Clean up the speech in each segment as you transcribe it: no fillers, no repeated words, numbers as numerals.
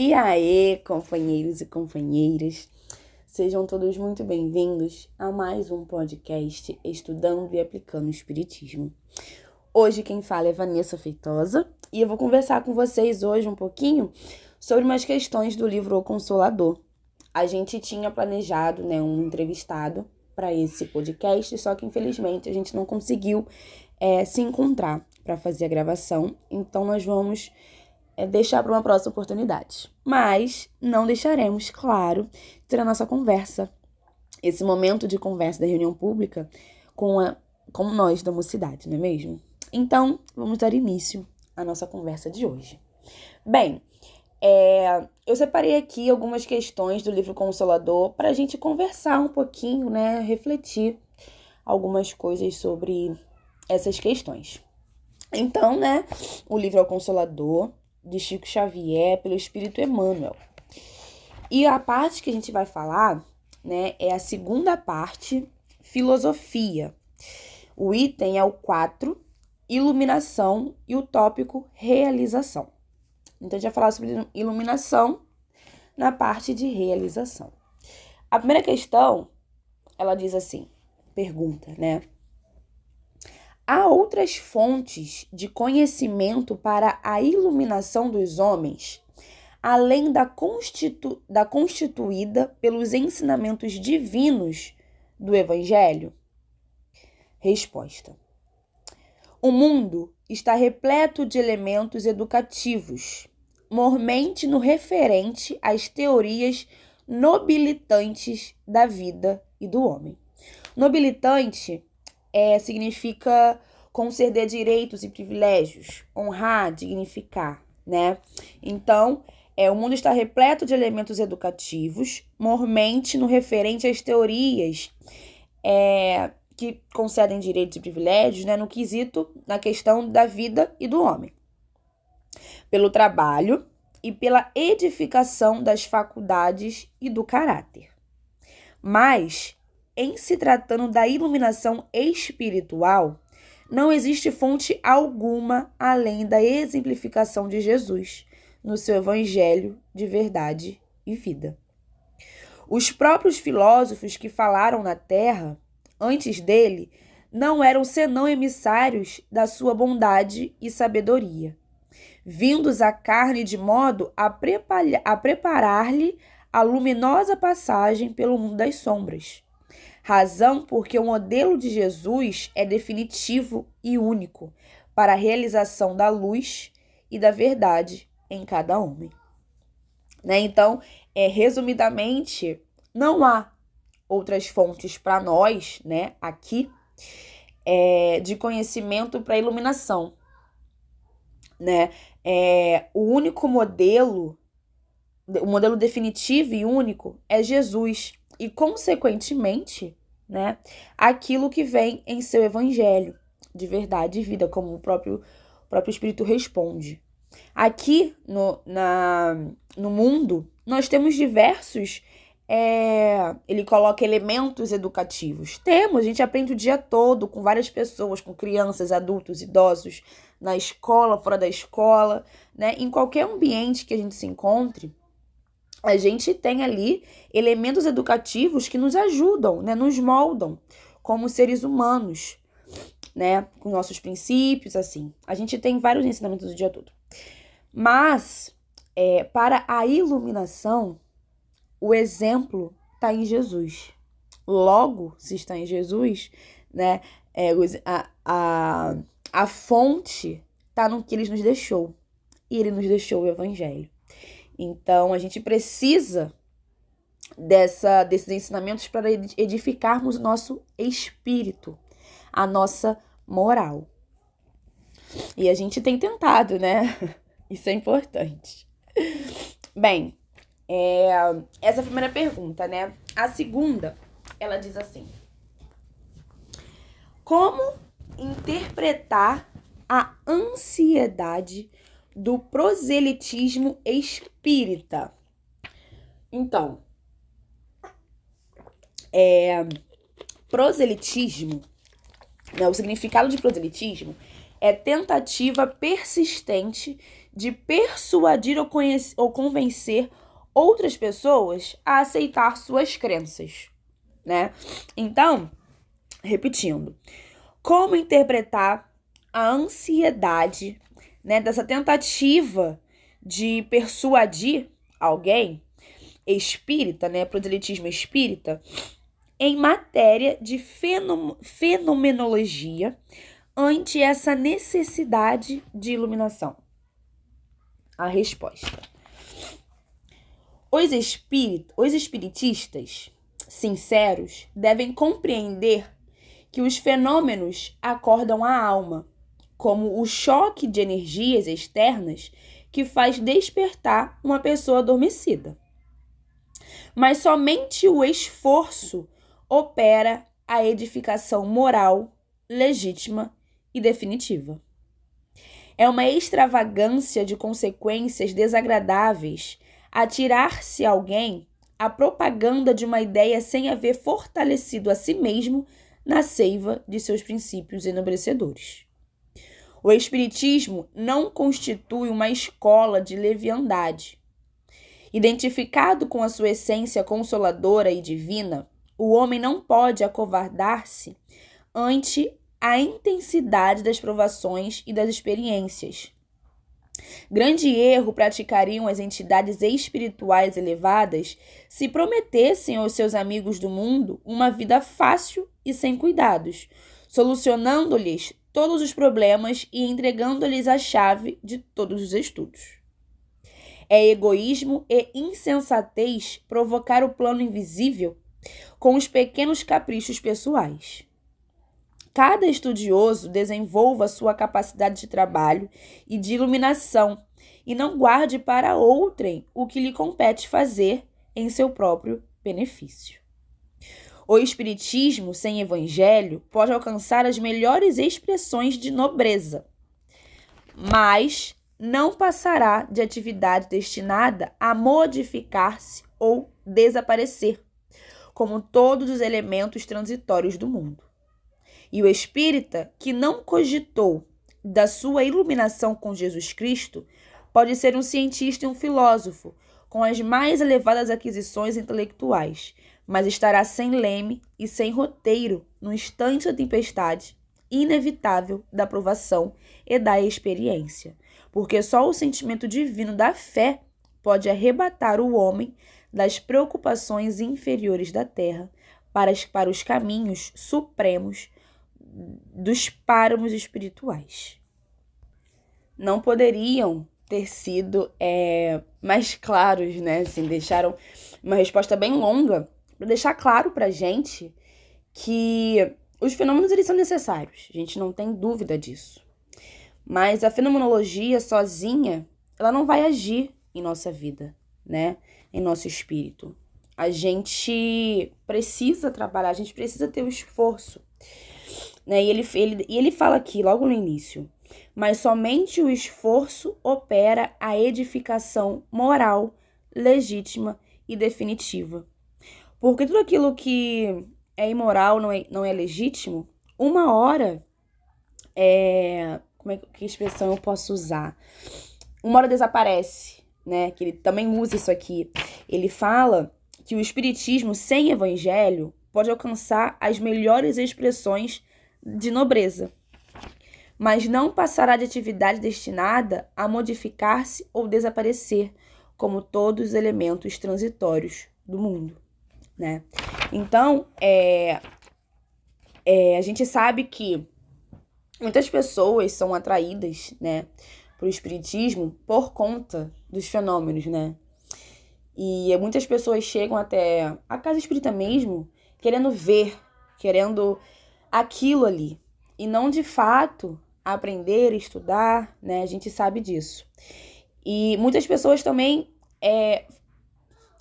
E aí, companheiros e companheiras, sejam todos muito bem-vindos a mais um podcast Estudando e Aplicando o Espiritismo. Hoje quem fala é Vanessa Feitosa e eu vou conversar com vocês hoje um pouquinho sobre umas questões do livro O Consolador. A gente tinha planejado, um entrevistado para esse podcast, só que infelizmente a gente não conseguiu se encontrar para fazer a gravação, então nós vamos deixar para uma próxima oportunidade. Mas não deixaremos, claro, ter a nossa conversa, esse momento de conversa da reunião pública com nós da mocidade, não é mesmo? Então, vamos dar início à nossa conversa de hoje. Bem, eu separei aqui algumas questões do livro Consolador para a gente conversar um pouquinho, refletir algumas coisas sobre essas questões. Então, o livro é o Consolador, de Chico Xavier, pelo Espírito Emmanuel. E a parte que a gente vai falar, é a segunda parte, filosofia. O item é o 4, iluminação, e o tópico, realização. Então, a gente vai falar sobre iluminação na parte de realização. A primeira questão, ela diz assim, pergunta, Há outras fontes de conhecimento para a iluminação dos homens, além da constituída pelos ensinamentos divinos do Evangelho? Resposta. O mundo está repleto de elementos educativos, mormente no referente às teorias nobilitantes da vida e do homem. Nobilitante significa conceder direitos e privilégios, honrar, dignificar, Então, o mundo está repleto de elementos educativos, mormente no referente às teorias que concedem direitos e privilégios, no quesito, na questão da vida e do homem. Pelo trabalho e pela edificação das faculdades e do caráter. Mas, em se tratando da iluminação espiritual, não existe fonte alguma além da exemplificação de Jesus no seu evangelho de verdade e vida. Os próprios filósofos que falaram na terra, antes dele, não eram senão emissários da sua bondade e sabedoria, vindos à carne de modo a preparar-lhe a luminosa passagem pelo mundo das sombras. Razão porque o modelo de Jesus é definitivo e único para a realização da luz e da verdade em cada homem. Então, resumidamente, não há outras fontes para nós, aqui, de conhecimento para iluminação. O único modelo, o modelo definitivo e único é Jesus. E, consequentemente, aquilo que vem em seu evangelho de verdade e vida, como o próprio Espírito responde. Aqui no mundo, nós temos diversos, ele coloca elementos educativos. A gente aprende o dia todo com várias pessoas, com crianças, adultos, idosos, na escola, fora da escola, em qualquer ambiente que a gente se encontre. A gente tem ali elementos educativos que nos ajudam, nos moldam como seres humanos, com nossos princípios, assim. A gente tem vários ensinamentos o dia todo. Mas, para a iluminação, o exemplo está em Jesus. Logo, se está em Jesus, a fonte está no que ele nos deixou. E ele nos deixou o evangelho. Então, a gente precisa desses ensinamentos para edificarmos o nosso espírito, a nossa moral. E a gente tem tentado, Isso é importante. Bem, essa é a primeira pergunta, A segunda, ela diz assim: como interpretar a ansiedade do proselitismo espírita? Então, proselitismo, o significado de proselitismo é tentativa persistente de persuadir ou convencer outras pessoas a aceitar suas crenças, né? Então, repetindo, como interpretar a ansiedade, né, dessa tentativa de persuadir alguém espírita, né, proselitismo espírita, em matéria de fenomenologia ante essa necessidade de iluminação? A resposta: os espiritistas sinceros devem compreender que os fenômenos acordam a alma, como o choque de energias externas que faz despertar uma pessoa adormecida. Mas somente o esforço opera a edificação moral, legítima e definitiva. É uma extravagância de consequências desagradáveis atirar-se alguém à propaganda de uma ideia sem haver fortalecido a si mesmo na seiva de seus princípios enobrecedores. O Espiritismo não constitui uma escola de leviandade. Identificado com a sua essência consoladora e divina, o homem não pode acovardar-se ante a intensidade das provações e das experiências. Grande erro praticariam as entidades espirituais elevadas se prometessem aos seus amigos do mundo uma vida fácil e sem cuidados, solucionando-lhes todos os problemas e entregando-lhes a chave de todos os estudos. É egoísmo e insensatez provocar o plano invisível com os pequenos caprichos pessoais. Cada estudioso desenvolva sua capacidade de trabalho e de iluminação e não guarde para outrem o que lhe compete fazer em seu próprio benefício. O espiritismo sem evangelho pode alcançar as melhores expressões de nobreza, mas não passará de atividade destinada a modificar-se ou desaparecer, como todos os elementos transitórios do mundo. E o espírita que não cogitou da sua iluminação com Jesus Cristo pode ser um cientista e um filósofo com as mais elevadas aquisições intelectuais, mas estará sem leme e sem roteiro no instante da tempestade inevitável da provação e da experiência, porque só o sentimento divino da fé pode arrebatar o homem das preocupações inferiores da terra para os caminhos supremos dos páramos espirituais. Não poderiam ter sido mais claros, né? Assim, deixaram uma resposta bem longa para deixar claro para a gente que os fenômenos eles são necessários. A gente não tem dúvida disso. Mas a fenomenologia sozinha, ela não vai agir em nossa vida, né? Em nosso espírito. A gente precisa trabalhar, a gente precisa ter o esforço. Né? E ele fala aqui, logo no início, mas somente o esforço opera a edificação moral, legítima e definitiva. Porque tudo aquilo que é imoral, não é legítimo, uma hora, que expressão eu posso usar? Uma hora desaparece, né? Que ele também usa isso aqui. Ele fala que o espiritismo sem evangelho pode alcançar as melhores expressões de nobreza, mas não passará de atividade destinada a modificar-se ou desaparecer, como todos os elementos transitórios do mundo, né? Então, a gente sabe que muitas pessoas são atraídas, né, para o espiritismo por conta dos fenômenos, né? E muitas pessoas chegam até a casa espírita mesmo querendo ver, querendo aquilo ali, e não de fato aprender, estudar, né? A gente sabe disso. E muitas pessoas também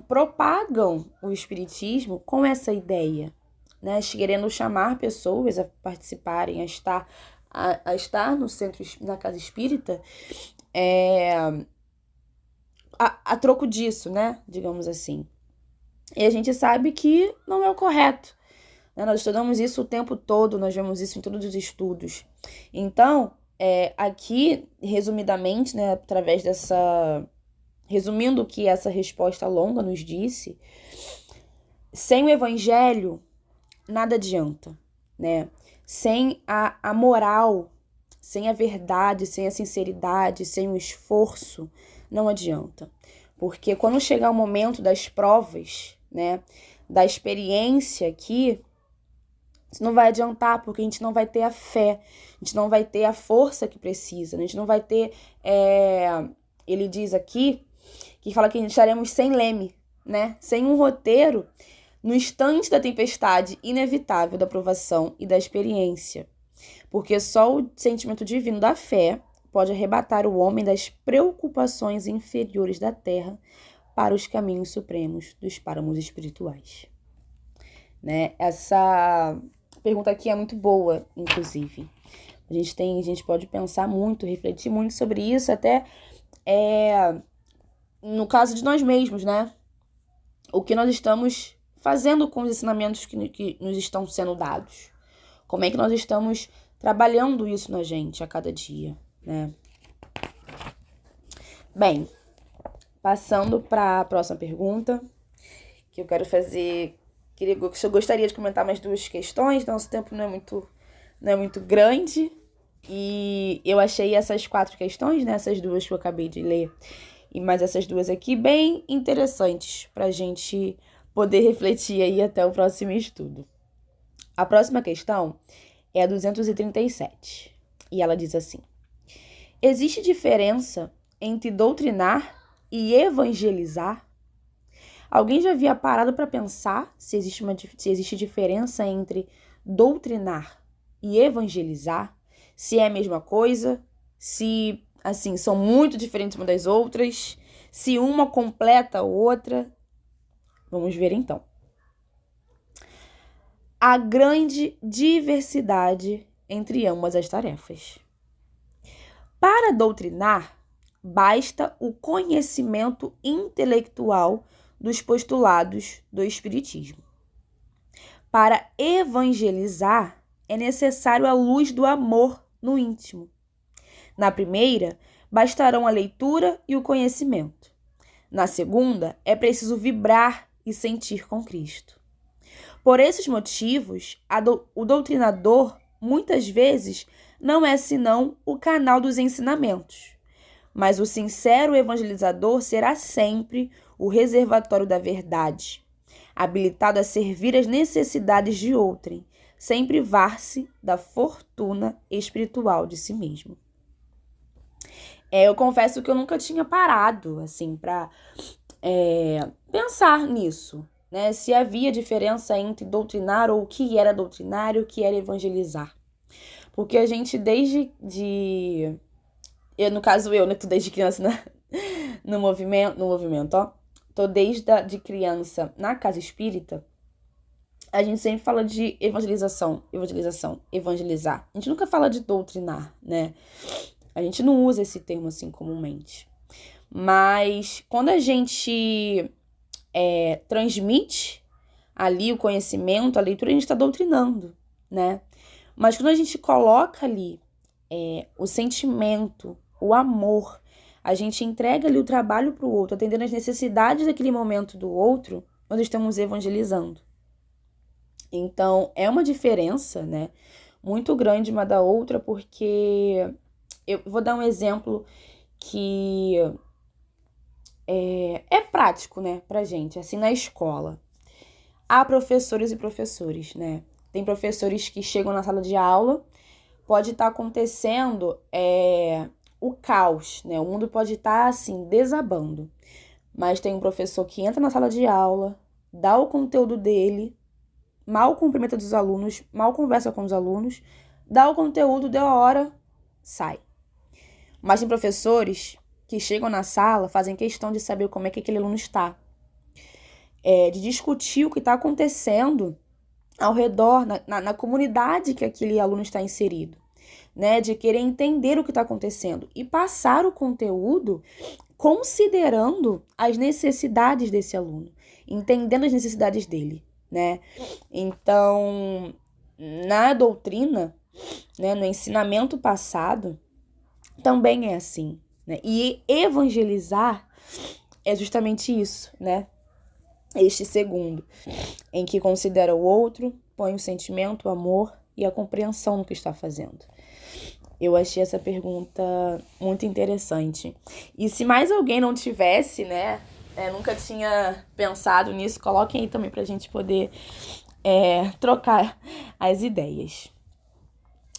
propagam o espiritismo com essa ideia, né? Querendo chamar pessoas a participarem, a estar no centro, na casa espírita, a troco disso, né? Digamos assim. E a gente sabe que não é o correto. Nós estudamos isso o tempo todo, nós vemos isso em todos os estudos. Então, aqui, resumidamente, né, através dessa... Resumindo o que essa resposta longa nos disse, sem o evangelho, nada adianta, né? Sem a moral, sem a verdade, sem a sinceridade, sem o esforço, não adianta. Porque quando chegar o momento das provas, né, da experiência aqui, isso não vai adiantar, porque a gente não vai ter a fé, a gente não vai ter a força que precisa, a gente não vai ter... Ele diz aqui, que fala que a gente estaremos sem leme, né? Sem um roteiro no instante da tempestade inevitável da provação e da experiência. Porque só o sentimento divino da fé pode arrebatar o homem das preocupações inferiores da terra para os caminhos supremos dos páramos espirituais. Né? Essa pergunta aqui é muito boa, inclusive. A gente pode pensar muito, refletir muito sobre isso, até no caso de nós mesmos, né? O que nós estamos fazendo com os ensinamentos que nos estão sendo dados. Como é que nós estamos trabalhando isso na gente a cada dia, né? Bem, passando para a próxima pergunta, que eu quero fazer... Eu gostaria de comentar mais 2 questões, nosso tempo não é muito grande, e eu achei essas 4 questões, né, essas 2 que eu acabei de ler, e mais essas 2 aqui, bem interessantes para a gente poder refletir aí até o próximo estudo. A próxima questão é a 237, e ela diz assim: existe diferença entre doutrinar e evangelizar? Alguém já havia parado para pensar se existe diferença entre doutrinar e evangelizar? Se é a mesma coisa? Se, assim, são muito diferentes uma das outras? Se uma completa a outra? Vamos ver então. Há grande diversidade entre ambas as tarefas. Para doutrinar, basta o conhecimento intelectual dos postulados do Espiritismo. Para evangelizar, é necessário a luz do amor no íntimo. Na primeira, bastarão a leitura e o conhecimento. Na segunda, é preciso vibrar e sentir com Cristo. Por esses motivos, o doutrinador, muitas vezes, não é senão o canal dos ensinamentos. Mas o sincero evangelizador será sempre o reservatório da verdade, habilitado a servir as necessidades de outrem, sem privar-se da fortuna espiritual de si mesmo. Eu confesso que eu nunca tinha parado, assim, para pensar nisso, né? Se havia diferença entre doutrinar, ou o que era doutrinar e o que era evangelizar. Porque a gente no caso eu, né? Tô desde criança no movimento, ó. Tô desde criança na casa espírita. A gente sempre fala de evangelizar. A gente nunca fala de doutrinar, né? A gente não usa esse termo assim comumente. Mas quando a gente transmite ali o conhecimento, a leitura, a gente está doutrinando, né? Mas quando a gente coloca ali o sentimento, o amor, a gente entrega ali o trabalho para o outro, atendendo às necessidades daquele momento do outro, nós estamos evangelizando. Então, é uma diferença, né, muito grande uma da outra, porque eu vou dar um exemplo que é prático, né, pra gente, assim, na escola. Há professores e professores, né? Tem professores que chegam na sala de aula, pode estar acontecendo o caos, né? O mundo pode estar, assim, desabando. Mas tem um professor que entra na sala de aula, dá o conteúdo dele, mal cumprimenta dos alunos, mal conversa com os alunos, dá o conteúdo, deu a hora, sai. Mas tem professores que chegam na sala, fazem questão de saber como é que aquele aluno está. De discutir o que está acontecendo ao redor, na comunidade que aquele aluno está inserido, né? De querer entender o que está acontecendo e passar o conteúdo considerando as necessidades desse aluno, entendendo as necessidades dele, né? Então, na doutrina, né, no ensinamento passado, também é assim, né? E evangelizar é justamente isso, né? Este segundo, em que considera o outro, põe o sentimento, o amor e a compreensão no que está fazendo. Eu achei essa pergunta muito interessante. E se mais alguém não tivesse, né, nunca tinha pensado nisso, coloquem aí também pra gente poder trocar as ideias.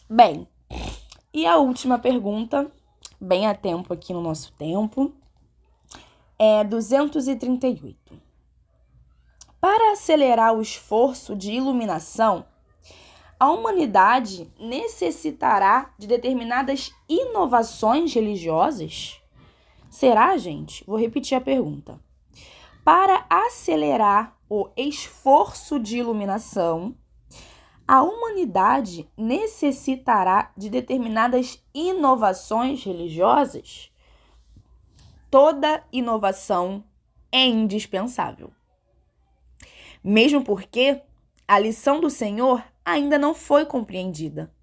Bem, e a última pergunta, bem a tempo aqui no nosso tempo, é 238. Para acelerar o esforço de iluminação, a humanidade necessitará de determinadas inovações religiosas? Será, gente? Vou repetir a pergunta. Para acelerar o esforço de iluminação, a humanidade necessitará de determinadas inovações religiosas? Toda inovação é indispensável. Mesmo porque a lição do Senhor ainda não foi compreendida.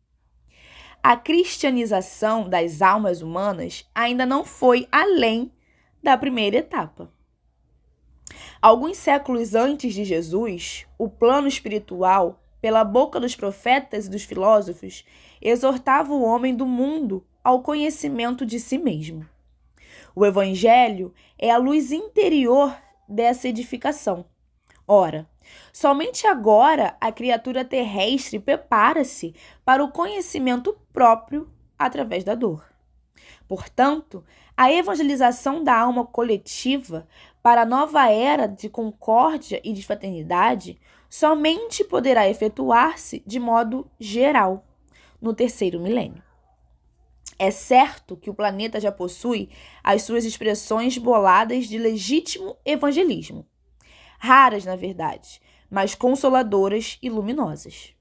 A cristianização das almas humanas ainda não foi além da primeira etapa. Alguns séculos antes de Jesus, o plano espiritual, pela boca dos profetas e dos filósofos, exortava o homem do mundo ao conhecimento de si mesmo. O Evangelho é a luz interior dessa edificação. Ora, somente agora a criatura terrestre prepara-se para o conhecimento próprio através da dor. Portanto, a evangelização da alma coletiva para a nova era de concórdia e de fraternidade somente poderá efetuar-se de modo geral no terceiro milênio. É certo que o planeta já possui as suas expressões boladas de legítimo evangelismo, raras na verdade, mas consoladoras e luminosas.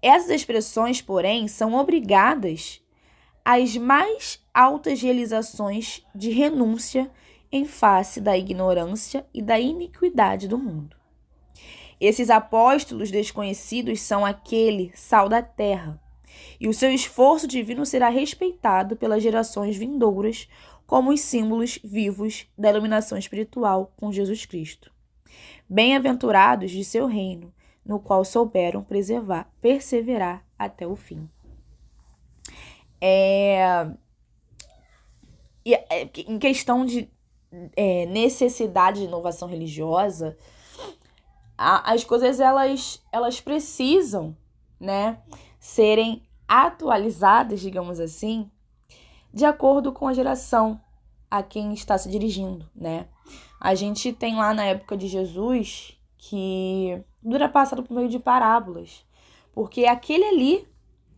Essas expressões, porém, são obrigadas às mais altas realizações de renúncia em face da ignorância e da iniquidade do mundo. Esses apóstolos desconhecidos são aquele sal da terra, e o seu esforço divino será respeitado pelas gerações vindouras como os símbolos vivos da iluminação espiritual com Jesus Cristo. Bem-aventurados de seu reino, no qual souberam perseverar até o fim. Em questão de necessidade de inovação religiosa, as coisas elas precisam, né, serem atualizadas, digamos assim, de acordo com a geração a quem está se dirigindo, né? A gente tem lá na época de Jesus que era passado por meio de parábolas, porque aquele ali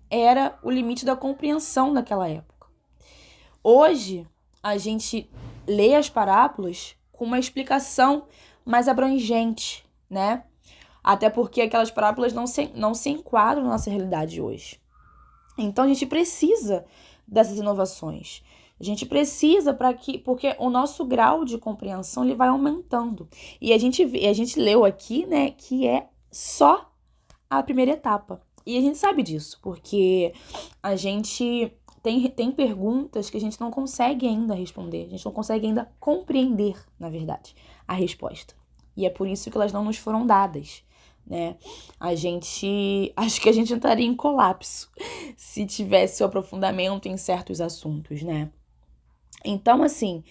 era o limite da compreensão naquela época. Hoje, a gente lê as parábolas com uma explicação mais abrangente, né? Até porque aquelas parábolas não se enquadram na nossa realidade hoje. Então, a gente precisa dessas inovações. A gente precisa porque o nosso grau de compreensão ele vai aumentando. E a gente leu aqui, né, que é só a primeira etapa. E a gente sabe disso, porque a gente tem perguntas que a gente não consegue ainda responder, a gente não consegue ainda compreender, na verdade, a resposta. E é por isso que elas não nos foram dadas, né? Acho que a gente entraria em colapso se tivesse o aprofundamento em certos assuntos, né? Então, assim,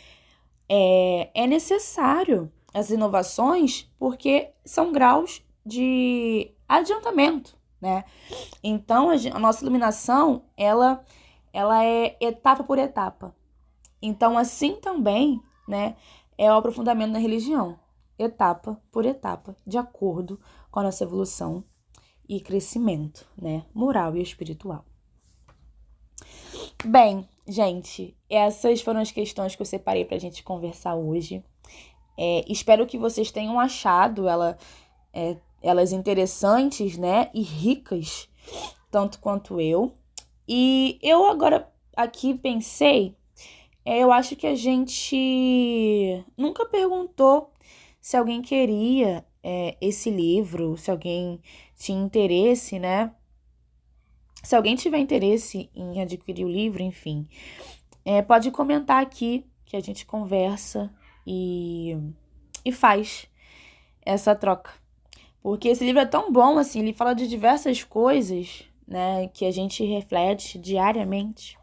é necessário as inovações porque são graus de adiantamento, né? Então, a nossa iluminação, ela é etapa por etapa. Então, assim também, né, é o aprofundamento na religião, etapa por etapa, de acordo com a nossa evolução e crescimento, né, moral e espiritual. Bem, gente, essas foram as questões que eu separei pra gente conversar hoje. Espero que vocês tenham achado elas interessantes, né, e ricas, tanto quanto eu. E eu agora aqui pensei, eu acho que a gente nunca perguntou se alguém queria esse livro, se alguém tinha interesse, né? Se alguém tiver interesse em adquirir o livro, enfim, pode comentar aqui que a gente conversa e faz essa troca. Porque esse livro é tão bom, assim, ele fala de diversas coisas, né, que a gente reflete diariamente,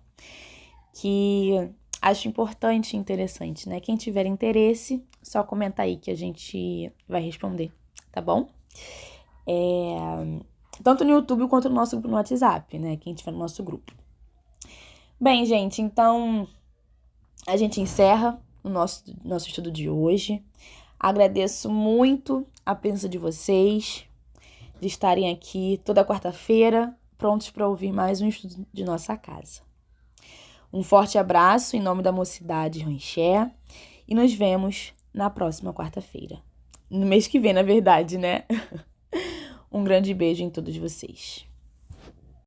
que acho importante e interessante, né? Quem tiver interesse, só comenta aí que a gente vai responder, tá bom? Tanto no YouTube quanto no nosso grupo no WhatsApp, né? Quem tiver no nosso grupo. Bem, gente, então a gente encerra o nosso estudo de hoje. Agradeço muito a presença de vocês, de estarem aqui toda quarta-feira, prontos para ouvir mais um estudo de nossa casa. Um forte abraço em nome da Mocidade Ranché e nos vemos na próxima quarta-feira. No mês que vem, na verdade, né? Um grande beijo em todos vocês.